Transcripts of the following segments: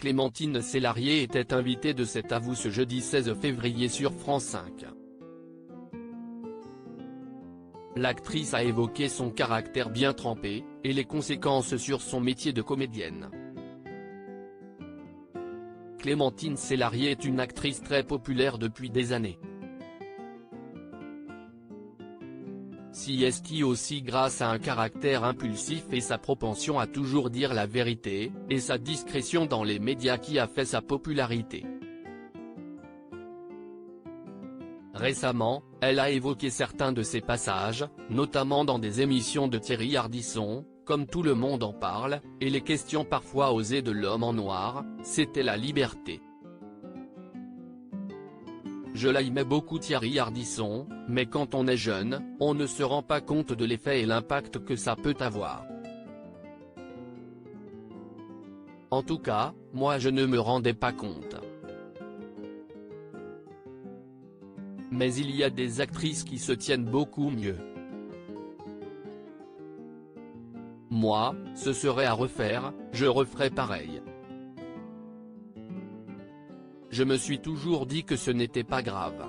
Clémentine Célarié était invitée de cet avou ce jeudi 16 février sur France 5. L'actrice a évoqué son caractère bien trempé, et les conséquences sur son métier de comédienne. Clémentine Célarié est une actrice très populaire depuis des années. Si est aussi grâce à un caractère impulsif et sa propension à toujours dire la vérité, et sa discrétion dans les médias qui a fait sa popularité. Récemment, elle a évoqué certains de ses passages, notamment dans des émissions de Thierry Ardisson, comme Tout le monde en parle, et les questions parfois osées de l'homme en noir, c'était la liberté. Je l'aimais beaucoup Thierry Ardisson, mais quand on est jeune, on ne se rend pas compte de l'effet et l'impact que ça peut avoir. En tout cas, moi je ne me rendais pas compte. Mais il y a des actrices qui se tiennent beaucoup mieux. Moi, ce serait à refaire, je referais pareil. Je me suis toujours dit que ce n'était pas grave.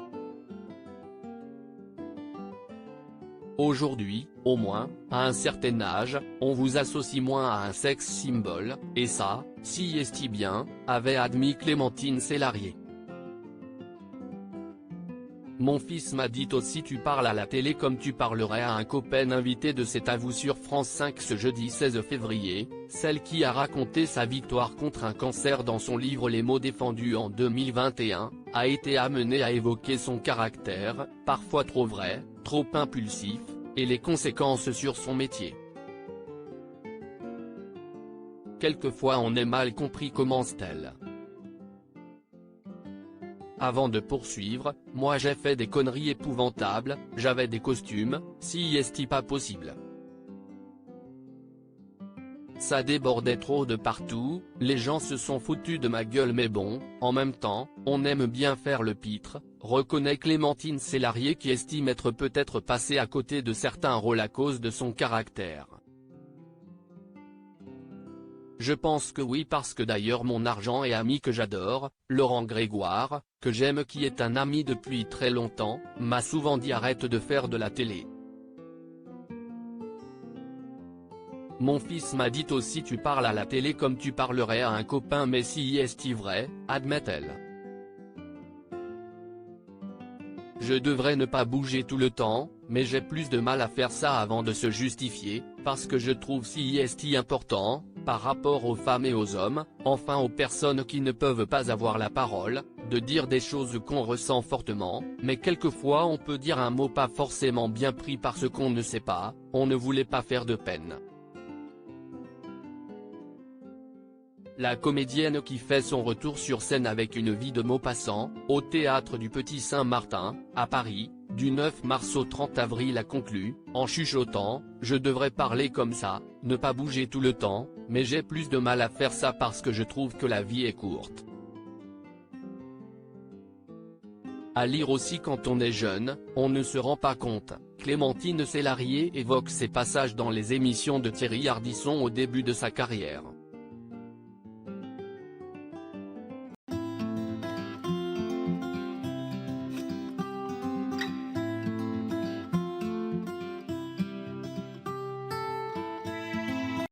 Aujourd'hui, au moins, à un certain âge, on vous associe moins à un sexe symbole, et ça, si est bien, avait admis Clémentine Célarié. Mon fils m'a dit aussi tu parles à la télé comme tu parlerais à un copain invité de cet avou sur France 5 ce jeudi 16 février, celle qui a raconté sa victoire contre un cancer dans son livre Les mots défendus en 2021, a été amenée à évoquer son caractère, parfois trop vrai, trop impulsif, et les conséquences sur son métier. Quelquefois on est mal compris, commence-t-elle. Avant de poursuivre, moi j'ai fait des conneries épouvantables, j'avais des costumes, si est pas possible. Ça débordait trop de partout, les gens se sont foutus de ma gueule mais bon, en même temps, on aime bien faire le pitre, reconnaît Clémentine Célarié qui estime être peut-être passée à côté de certains rôles à cause de son caractère. Je pense que oui parce que d'ailleurs mon argent et ami que j'adore, Laurent Grégoire, que j'aime qui est un ami depuis très longtemps, m'a souvent dit arrête de faire de la télé. Mon fils m'a dit aussi tu parles à la télé comme tu parlerais à un copain mais si est vrai, admet-elle. Je devrais ne pas bouger tout le temps, mais j'ai plus de mal à faire ça avant de se justifier, parce que je trouve si est important, par rapport aux femmes et aux hommes, enfin aux personnes qui ne peuvent pas avoir la parole, de dire des choses qu'on ressent fortement, mais quelquefois on peut dire un mot pas forcément bien pris parce qu'on ne sait pas, on ne voulait pas faire de peine. La comédienne qui fait son retour sur scène avec Une vie de Maupassant, au Théâtre du Petit Saint-Martin, à Paris, du 9 mars au 30 avril a conclu, en chuchotant, je devrais parler comme ça, ne pas bouger tout le temps, mais j'ai plus de mal à faire ça parce que je trouve que la vie est courte. À lire aussi quand on est jeune, on ne se rend pas compte, Clémentine Célarié évoque ses passages dans les émissions de Thierry Ardisson au début de sa carrière.